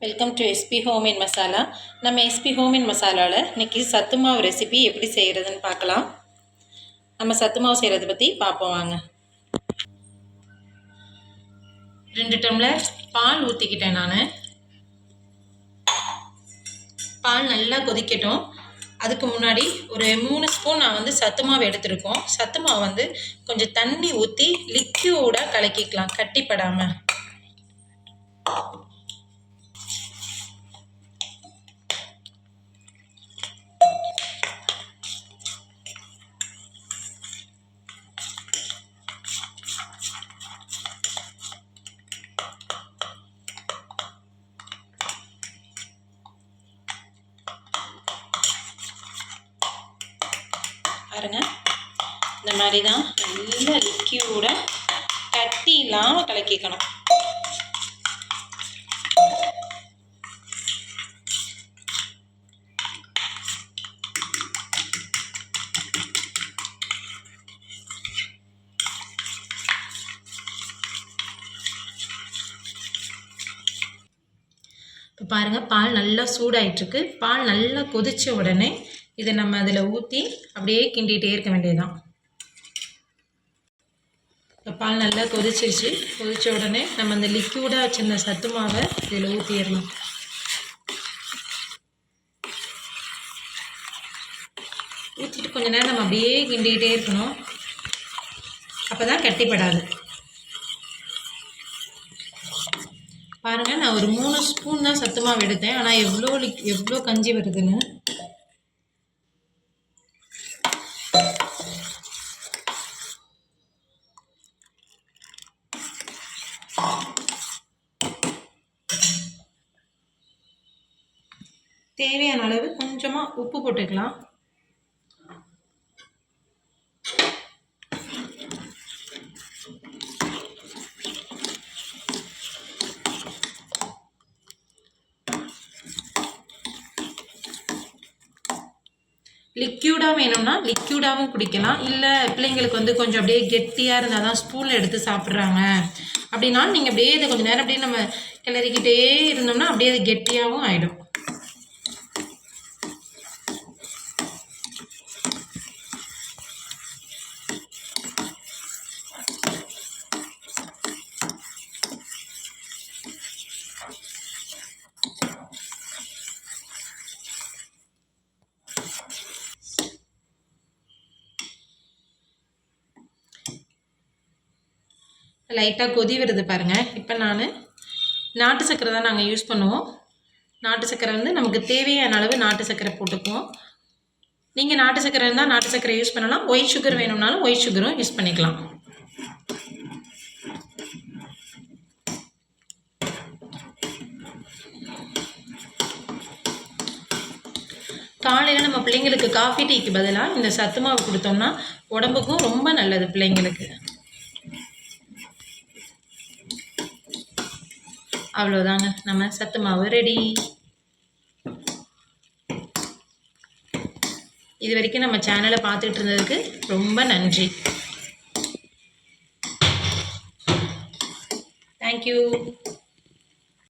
Welcome to SP homemade masala. நம்ம SP homemade மசாலாவில் இன்றைக்கி சத்து மாவு ரெசிபி எப்படி செய்கிறதுன்னு பார்க்கலாம். நம்ம சத்து மாவு செய்கிறத பற்றி பார்ப்போம் வாங்க. 2 டம்ளர் பால் ஊற்றிக்கிட்டேன். நான் பால் நல்லா கொதிக்கட்டும். அதுக்கு முன்னாடி ஒரு 3 ஸ்பூன் நான் சத்து மாவு எடுத்துருக்கோம். சத்து மாவு கொஞ்சம் தண்ணி ஊற்றி லிக்யூடாக கலக்கிக்கலாம், கட்டிப்படாமல். பாருங்க, இந்த மாதிரி தான் நல்லா லிக்யூடாக கட்டி இல்லாமல் கலக்கிக்கணும். இப்போ பாருங்கள், பால் நல்லா சூடாயிட்ருக்கு. பால் நல்லா கொதித்த உடனே இதை நம்ம அதில் ஊற்றி அப்படியே கிண்டிகிட்டே இருக்க வேண்டியதுதான். இப்போ பால் நல்லா கொதிச்சிருச்சு. கொதித்த உடனே நம்ம அந்த லிக்யூடாக வச்சுருந்த சத்து மாவை இதில் ஊற்றிடணும். ஊற்றிட்டு கொஞ்ச நேரம் நம்ம அப்படியே கிண்டிகிட்டே இருக்கணும். அப்போ தான் கட்டிப்படாது. பாருங்கள், நான் ஒரு 3 ஸ்பூன் தான் சத்து மாவு எடுத்தேன். ஆனால் எவ்வளோ கஞ்சி வருதுன்னு. தேவையான அளவு கொஞ்சமாக உப்பு போட்டுக்கலாம். லிக்யூடாக வேணும்னா லிக்யூடாகவும் குடிக்கலாம். இல்லை பிள்ளைங்களுக்கு கொஞ்சம் அப்படியே கெட்டியாக இருந்தால் தான் ஸ்பூனில் எடுத்து சாப்பிட்றாங்க அப்படின்னாலும் நீங்கள் அப்படியே இதை கொஞ்சம் நேரம் அப்படியே நம்ம கிளறிக்கிட்டே இருந்தோம்னா அப்படியே அது கெட்டியாகவும் ஆகிடும். லைட்டாக கொதி வருது பாருங்கள். இப்போ நான் நாட்டு சர்க்கரை தான் நாங்கள் யூஸ் பண்ணுவோம். நாட்டு சர்க்கரை நமக்கு தேவையான அளவு நாட்டு சர்க்கரை போட்டுக்குவோம். நீங்கள் நாட்டு சர்க்கரை இருந்தால் நாட்டு சர்க்கரை யூஸ் பண்ணலாம். ஒயிட் சுகர் வேணும்னாலும் ஒயிட் சுகரும் யூஸ் பண்ணிக்கலாம். காலையில் நம்ம பிள்ளைங்களுக்கு காஃபி டீக்கு பதிலாக இந்த சத்து மாவு கொடுத்தோம்னா உடம்புக்கும் ரொம்ப நல்லது பிள்ளைங்களுக்கு. அவ்வளோதாங்க, நம்ம சத்து மாவு ரெடி. இது வரைக்கும் நம்ம சேனலை பார்த்துட்டு இருந்ததுக்கு ரொம்ப நன்றி. தேங்க்யூ.